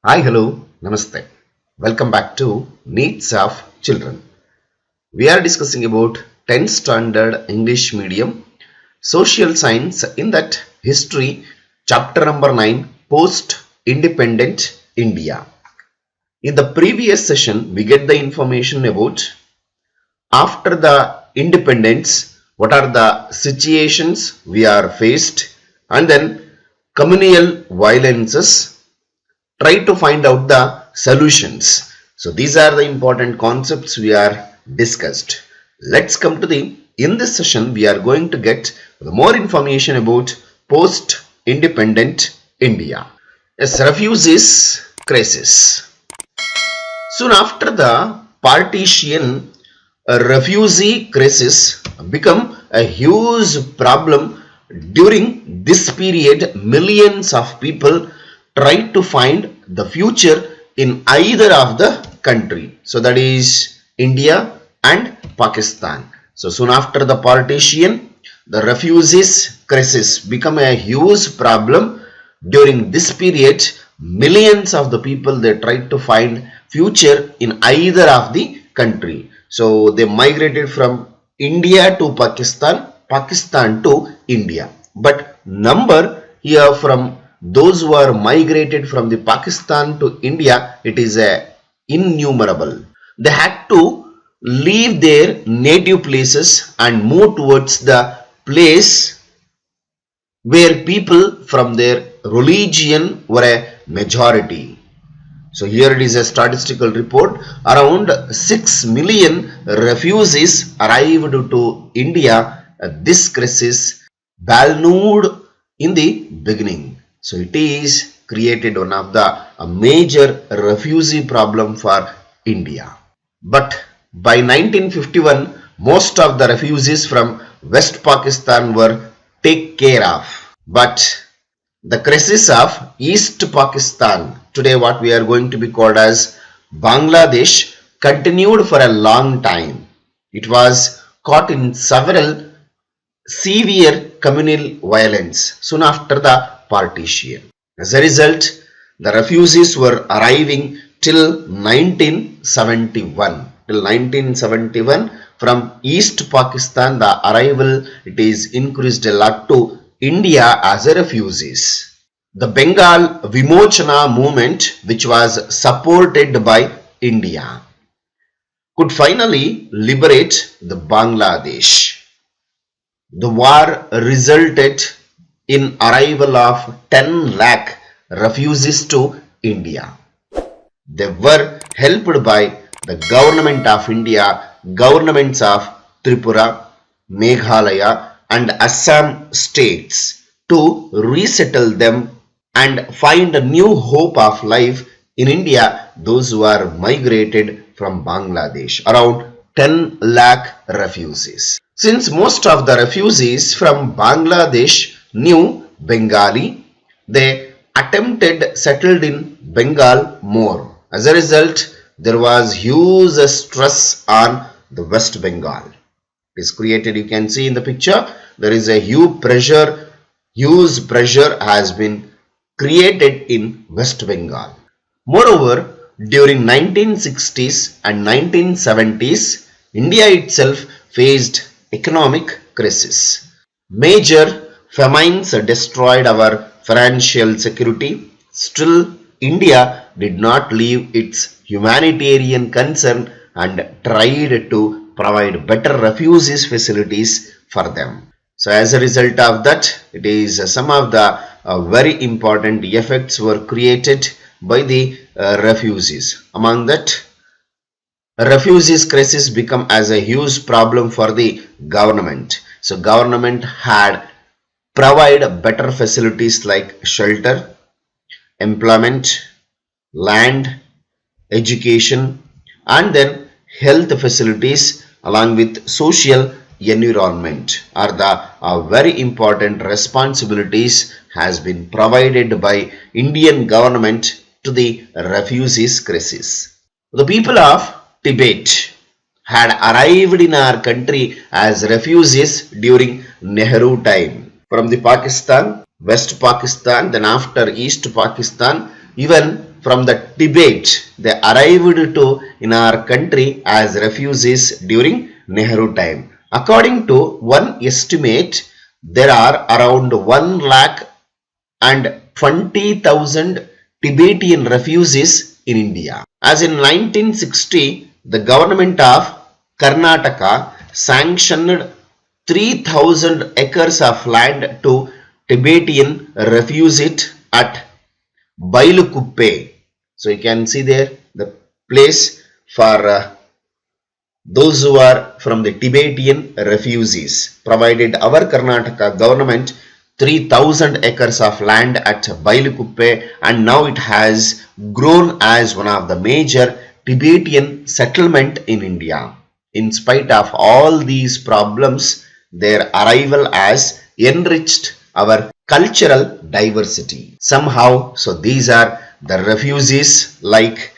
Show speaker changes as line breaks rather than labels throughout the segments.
Hi, hello, namaste. Welcome back to Needs of Children. We are discussing about 10th standard English medium social science in that history chapter number 9 post independent India. In the previous session we get the information about after the independence what are the situations we are faced, and then communal violences, try to find out the solutions. So these are the important concepts we are discussed. Let's come to in this session we are going to get more information about post independent India. Yes, refugees crisis. Soon after the partition, a refugee crisis become a huge problem. During this period, millions of people tried to find the future in either of the country. So that is India and Pakistan. So soon after the partition, the refugees crisis become a huge problem. During this period, millions of the people they tried to find future in either of the country. So they migrated from India to Pakistan, Pakistan to India. But number here from those who are migrated from the Pakistan to India, it is innumerable. They had to leave their native places and move towards the place where people from their religion were a majority. So here it is a statistical report. Around 6 million refugees arrived to India. This crisis ballooned in the beginning. So it is created one of the major refugee problem for India. But by 1951, most of the refugees from West Pakistan were taken care of. But the crisis of East Pakistan, today what we are going to be called as Bangladesh, continued for a long time. It was caught in several severe communal violence soon after the partition. As a result, the refugees were arriving till 1971. Till 1971, from East Pakistan, the arrival it is increased a lot to India as a refugees. The Bengal Vimochana movement, which was supported by India, could finally liberate the Bangladesh. The war resulted in arrival of 10 lakh refugees to India. They were helped by the government of India, governments of Tripura, Meghalaya and Assam states to resettle them and find a new hope of life in India, those who are migrated from Bangladesh, around 10 lakh refugees. Since most of the refugees from Bangladesh knew Bengali, they attempted settled in Bengal more. As a result, there was huge stress on the West Bengal. It is created, you can see in the picture, there is a huge pressure has been created in West Bengal. Moreover, during 1960s and 1970s, India itself faced economic crisis. Major famines destroyed our financial security. Still, India did not leave its humanitarian concern and tried to provide better refugees facilities for them. So as a result of that, it is some of the very important effects were created by the refugees. Among that, refugees crisis become as a huge problem for the government. So government had provide better facilities like shelter, employment, land, education and then health facilities along with social environment are the very important responsibilities has been provided by Indian government to the refugees crisis. The people of Tibet had arrived in our country as refugees during Nehru time. From the Pakistan, West Pakistan, then after East Pakistan, even from the Tibet. They arrived to in our country as refugees during Nehru time. According to one estimate, there are around 1 lakh and 20,000 Tibetan refugees in India. As in 1960, the government of Karnataka sanctioned 3,000 acres of land to Tibetan refugees at Bailukuppe. So you can see there the place for those who are from the Tibetan refugees. Provided our Karnataka government 3,000 acres of land at Bailukuppe, and now it has grown as one of the major Tibetan settlement in India. In spite of all these problems, their arrival has enriched our cultural diversity. Somehow, so these are the refugees like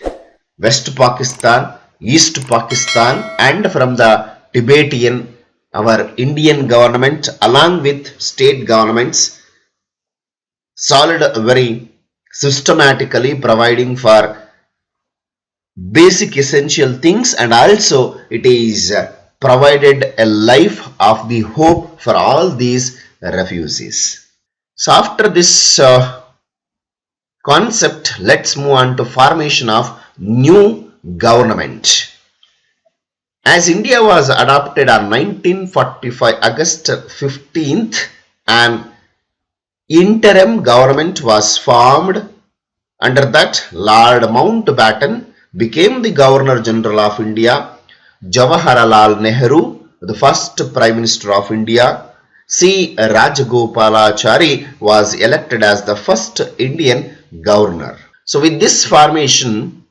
West Pakistan, East Pakistan, and from the Tibetan, our Indian government along with state governments solid very systematically providing for basic essential things, and also it is provided a life of the hope for all these refugees. So after this concept, let's move on to formation of new government. As India was adopted on 1945 August 15th, an interim government was formed. Under that, Lord Mountbatten became the Governor General of India. Jawaharlal Nehru, the first Prime Minister of India. C. Rajagopalachari was elected as the first Indian Governor. So with this formation,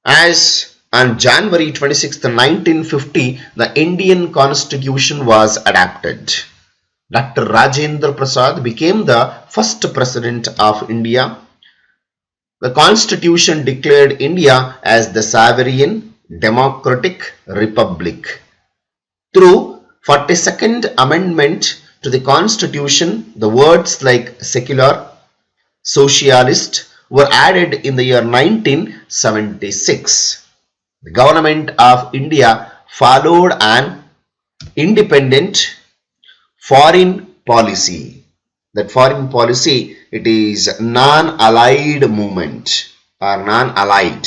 as on January 26, 1950, the Indian Constitution was adopted. Dr. Rajendraprasad became the first President of India. The Constitution declared India as the sovereign democratic republic. Through 42nd Amendment to the Constitution, the words like secular, socialist were added in the year 1976. The government of India followed an independent foreign policy. That foreign policy, it is non-allied movement or non-allied.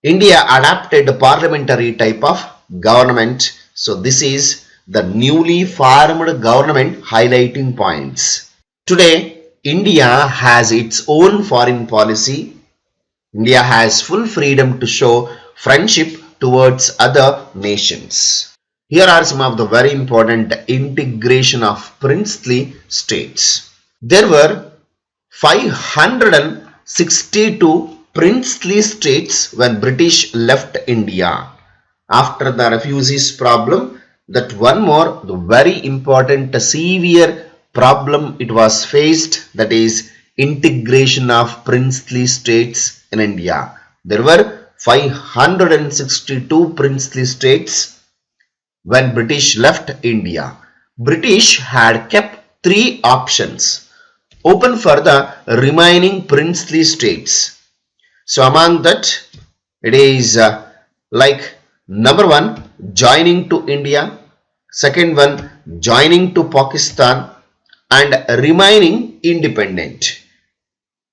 India adopted a parliamentary type of government. So this is the newly formed government highlighting points. Today, India has its own foreign policy. India has full freedom to show friendship towards other nations. Here are some of the very important integration of princely states. There were 562 princely states when British left India. After the refugees problem, that one more the very important severe problem it was faced, that is integration of princely states in India. There were 562 princely states when British left India. British had kept 3 options open for the remaining princely states. So among that, it is like number 1, joining to India, second one, joining to Pakistan, and remaining independent.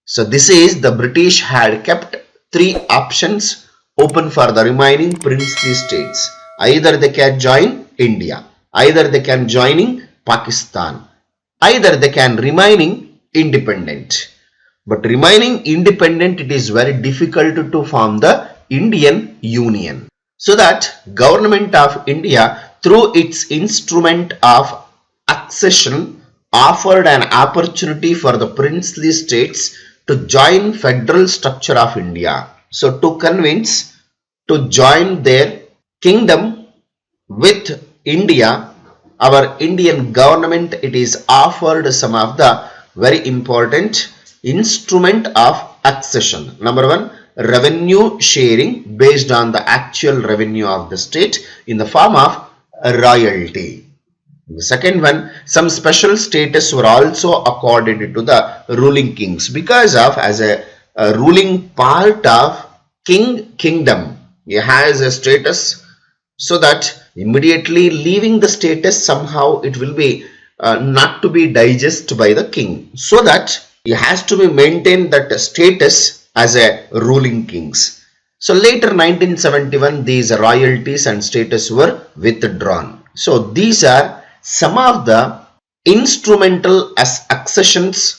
So this is the British had kept 3 options open for the remaining princely states. Either they can join India, either they can join Pakistan, either they can remaining independent. But remaining independent, it is very difficult to form the Indian Union. So that government of India through its instrument of accession offered an opportunity for the princely states to join federal structure of India. So to convince to join their kingdom with India, our Indian government, it is offered some of the very important instrument of accession. Number 1, revenue sharing based on the actual revenue of the state in the form of royalty. The second one, some special status were also accorded to the ruling kings because of, as a ruling part of kingdom. He has a status, so that immediately leaving the status, somehow it will be not to be digested by the king, so that he has to be maintained that status as a ruling kings. So later 1971 these royalties and status were withdrawn. So these are some of the instrumental as accessions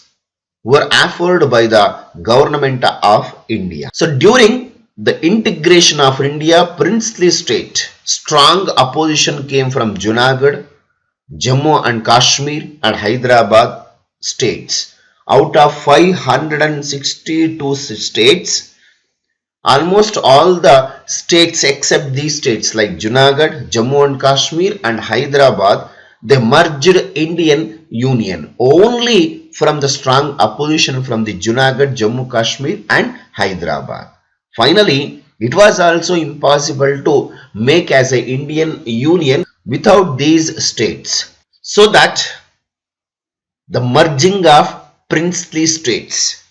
were offered by the government of India. So during the integration of India princely state, strong opposition came from Junagadh, Jammu and Kashmir and Hyderabad states. Out of 562 states, almost all the states except these states like Junagadh, Jammu and Kashmir and Hyderabad, they merged Indian Union only from the strong opposition from the Junagadh, Jammu, Kashmir and Hyderabad. Finally, it was also impossible to make as a Indian Union without these states. So that the merging of princely states,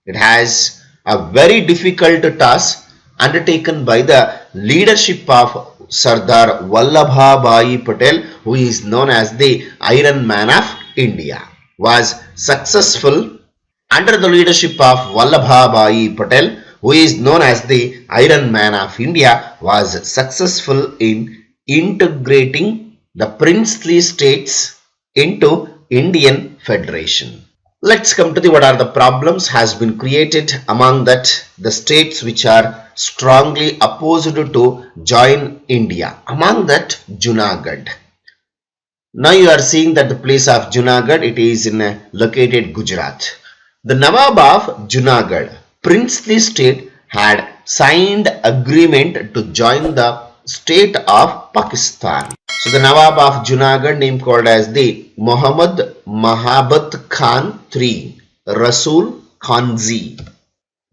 it has a very difficult task undertaken by the leadership of Sardar Vallabhbhai Patel, who is known as the Iron Man of India, was successful under the leadership of Vallabhbhai Patel, who is known as the Iron Man of India, was successful in integrating the princely states into Indian Federation. Let's come to what are the problems has been created among that the states which are strongly opposed to join India. Among that, Junagadh. Now you are seeing that the place of Junagadh, it is in located Gujarat. The Nawab of Junagadh, princely state, had signed agreement to join the state of Pakistan. So the Nawab of Junagadh, named called as the Muhammad Mahabat Khan III, Rasul Khanzi.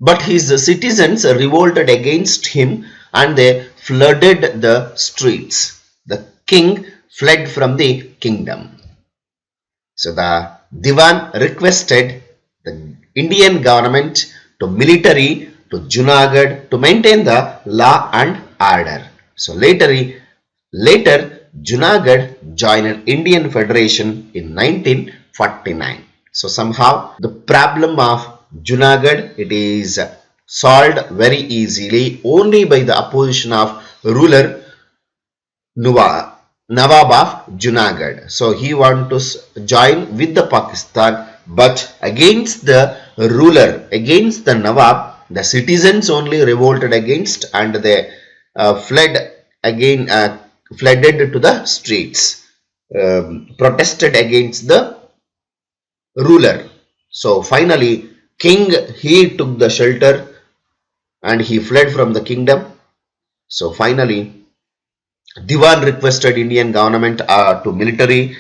But his citizens revolted against him and they flooded the streets. The king fled from the kingdom. So the Diwan requested the Indian government to military to Junagadh to maintain the law and order. So later Junagadh joined Indian Federation in 1949. So somehow the problem of Junagadh, it is solved very easily only by the opposition of ruler Nawab of Junagadh. So he want to join with the Pakistan, but against the ruler, against the Nawab, the citizens only revolted against and they flooded to the streets, protested against the ruler. So finally king, he took the shelter and he fled from the kingdom. So finally Diwan requested Indian government to military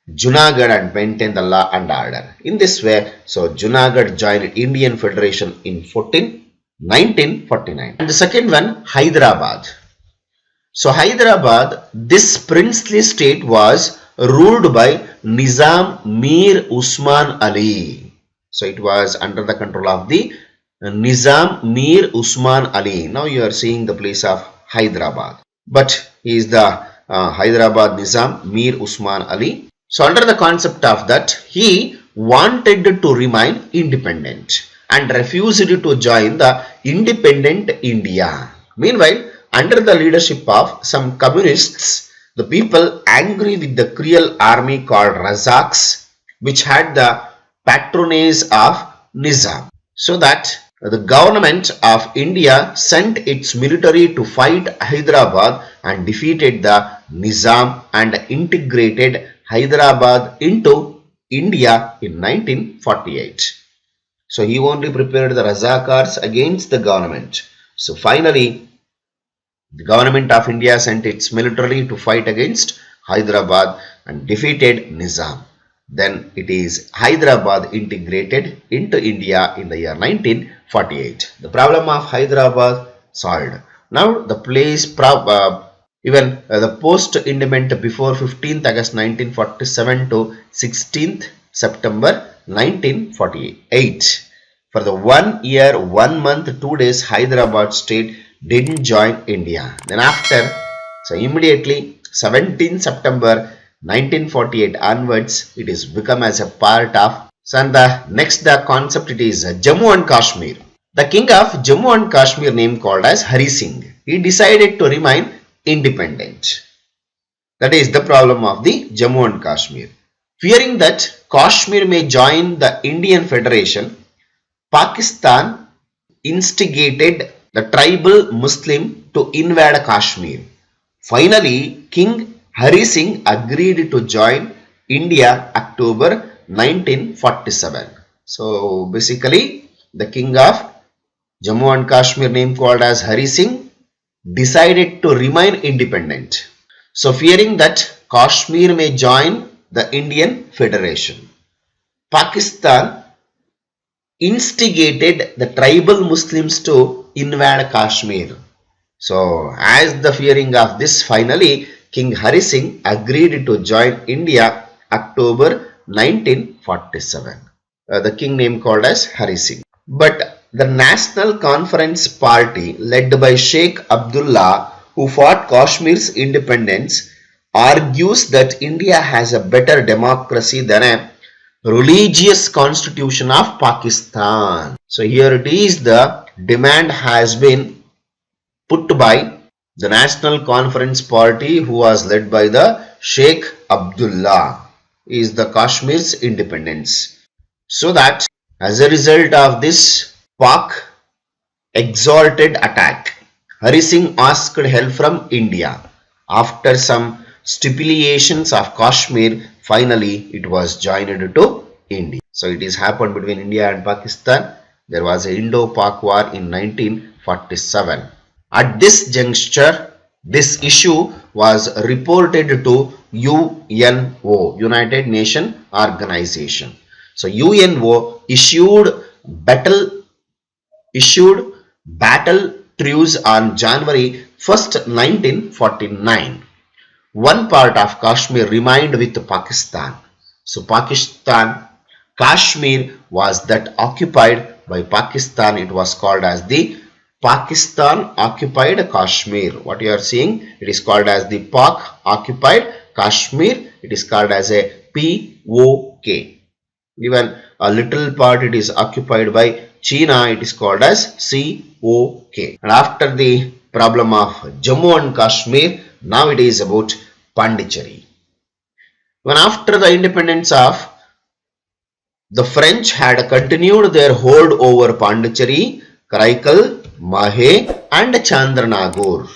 Junagadh and maintain the law and order. In this way, so Junagadh joined Indian Federation in 1949. And the second one, Hyderabad. So Hyderabad, this princely state was ruled by Nizam Mir Usman Ali. So it was under the control of the Nizam Mir Usman Ali. Now you are seeing the place of Hyderabad. But he is the Hyderabad Nizam Mir Usman Ali. So under the concept of that, he wanted to remain independent and refused to join the independent India. Meanwhile, under the leadership of some communists, the people angry with the cruel army called Razaks, which had the patronage of Nizam. So that the government of India sent its military to fight Hyderabad and defeated the Nizam and integrated Hyderabad into India in 1948. So he only prepared the Razakars against the government. So finally, the government of India sent its military to fight against Hyderabad and defeated Nizam. Then it is Hyderabad integrated into India in the year 1948. The problem of Hyderabad solved. Now the place even the post-independent before 15th August 1947 to 16th September 1948. For the 1 year, 1 month, 2 days, Hyderabad state didn't join India. Then after, so immediately 17 September 1948 onwards, it is become as a part of. So and the concept it is Jammu and Kashmir. The king of Jammu and Kashmir named called as Hari Singh. He decided to remain independent. That is the problem of the Jammu and Kashmir. Fearing that Kashmir may join the Indian Federation, Pakistan instigated the tribal Muslim to invade Kashmir. Finally, King Hari Singh agreed to join India October 1947. So basically, the king of Jammu and Kashmir named called as Hari Singh decided to remain independent. So fearing that Kashmir may join the Indian Federation, Pakistan instigated the tribal Muslims to invade Kashmir. So as the fearing of this, finally King Hari Singh agreed to join India October 1947. The king name called as Hari Singh. But the National Conference Party led by Sheikh Abdullah, who fought Kashmir's independence, argues that India has a better democracy than a religious constitution of Pakistan. So here it is, the demand has been put by the National Conference Party, who was led by the Sheikh Abdullah, is the Kashmir's independence. So that as a result of this Pak exalted attack, Hari Singh asked help from India. After some stipulations of Kashmir, finally it was joined to India. So it is happened between India and Pakistan. There was a Indo-Pak war in 1947. At this juncture, this issue was reported to UNO, United Nations Organization. So UNO issued battle truce on January 1st, 1949. One part of Kashmir remained with Pakistan. So Kashmir was that occupied by Pakistan. It was called as the Pakistan occupied Kashmir. What you are seeing, it is called as the Pak occupied Kashmir. It is called as a POK. Even a little part it is occupied by China. It is called as COK. And after the problem of Jammu and Kashmir, now it is about Pondicherry. When after the independence of the French had continued their hold over Pondicherry, Karaikal, Mahe and Chandranagore,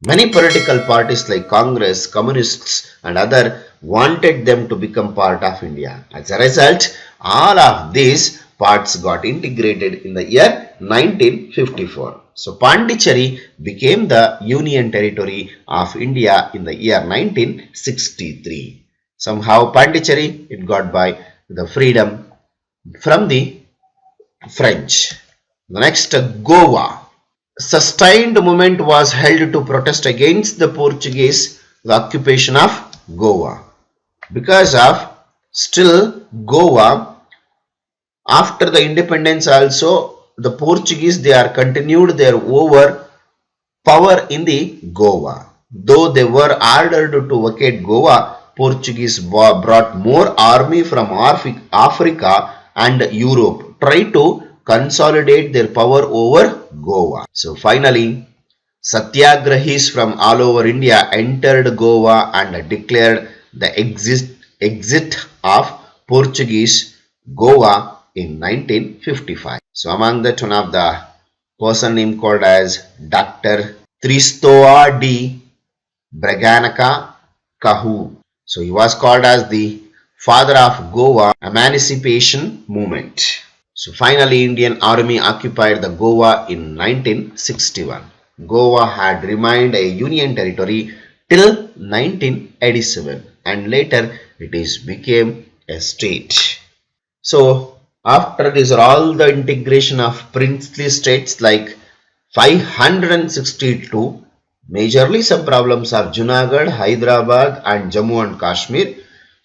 many political parties like Congress, Communists and other wanted them to become part of India. As a result, all of these parts got integrated in the year 1954. So Pondicherry became the Union Territory of India in the year 1963. Somehow Pondicherry, it got by the freedom from the French. The next, Goa. Sustained movement was held to protest against the Portuguese occupation of Goa. Because of still Goa, after the independence also, the Portuguese, they are continued their over power in the Goa. Though they were ordered to vacate Goa, Portuguese brought more army from Africa and Europe, try to consolidate their power over Goa. So finally, Satyagrahis from all over India entered Goa and declared the exit of Portuguese Goa in 1955. So among that, one of the person named called as Dr. Tristoa de Braganca Kahu. So he was called as the father of Goa emancipation movement. So finally, Indian army occupied the Goa in 1961. Goa had remained a union territory till 1987 and later it is became a state. So after this, all the integration of princely states like 562, majorly some problems of Junagadh, Hyderabad and Jammu and Kashmir.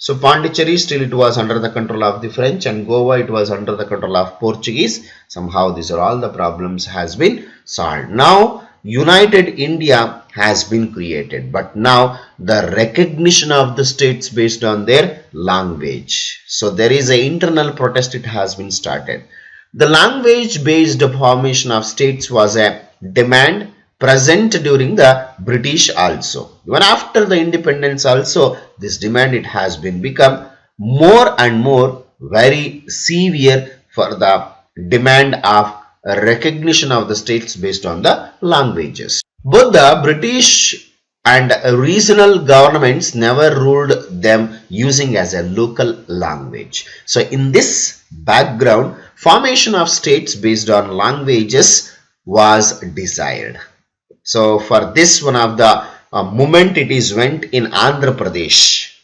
So Pondicherry still it was under the control of the French, and Goa it was under the control of Portuguese. Somehow these are all the problems has been solved. Now United India has been created, but now the recognition of the states based on their language. So there is an internal protest, it has been started. The language based formation of states was a demand present during the British also. Even after the independence also, this demand it has been become more and more very severe for the demand of recognition of the states based on the languages. Both the British and regional governments never ruled them using as a local language. So in this background, formation of states based on languages was desired. So for this one of the movement it is went in Andhra Pradesh.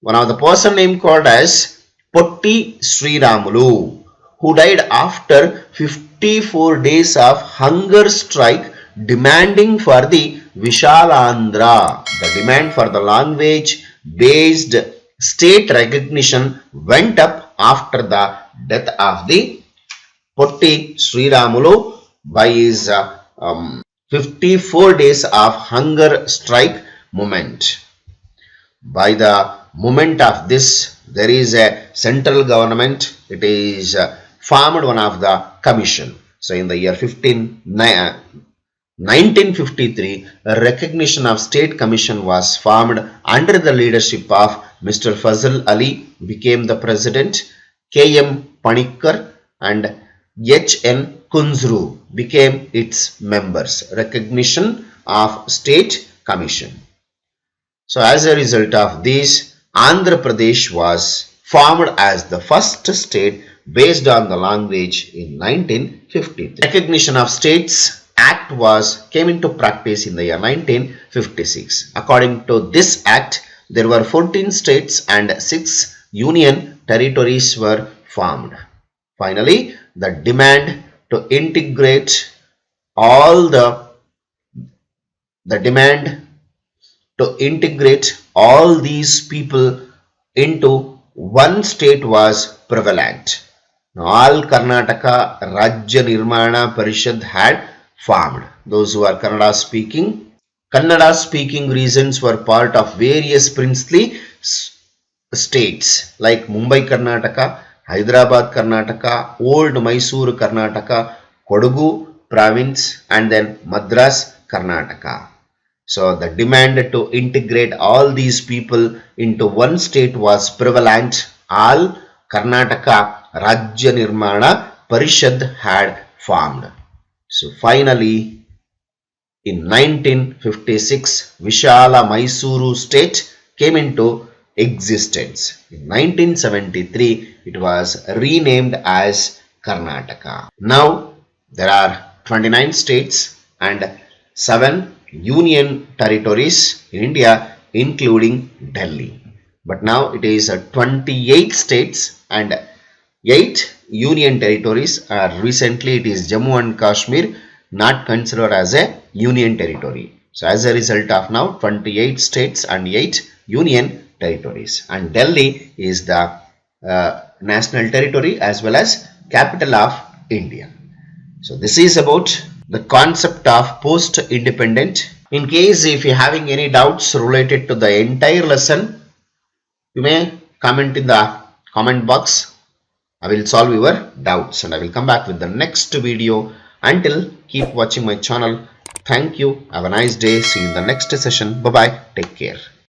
One of the person named called as Potti Sriramulu, who died after 54 days of hunger strike demanding for the Vishalandra. The demand for the language based state recognition went up after the death of the Potti Sriramulu by his 54 days of hunger strike movement. By the movement of this, there is a central government, it is formed one of the commission. So in the year 1953, a recognition of state commission was formed under the leadership of Mr. Fazl Ali became the president, K.M. Panikkar and H.N. Kunzru became its members. Recognition of state commission. So as a result of this, Andhra Pradesh was formed as the first state based on the language in 1953. Recognition of States Act came into practice in the year 1956. According to this act, there were 14 states and 6 union territories were formed. Finally, the demand to integrate all these people into one state was prevalent. Now, all Karnataka Rajya Nirmana Parishad had formed. Those who are Kannada speaking regions were part of various princely states like Mumbai Karnataka, Hyderabad Karnataka, Old Mysore Karnataka, Kodagu province, and then Madras Karnataka. So the demand to integrate all these people into one state was prevalent. All Karnataka Rajya Nirmana Parishad had formed. So finally, in 1956, Vishala Mysuru state came into existence. In 1973, it was renamed as Karnataka. Now, there are 29 states and 7 union territories in India, including Delhi. But now it is 28 states and 8 union territories. Recently, it is Jammu and Kashmir not considered as a union territory. So, as a result of now 28 states and 8 union territories, and Delhi is the national territory as well as capital of India. So, this is about the concept of post-independent. In case if you are having any doubts related to the entire lesson, you may comment in the comment box. I will solve your doubts and I will come back with the next video. Until, keep watching my channel. Thank you. Have a nice day. See you in the next session. Bye bye. Take care.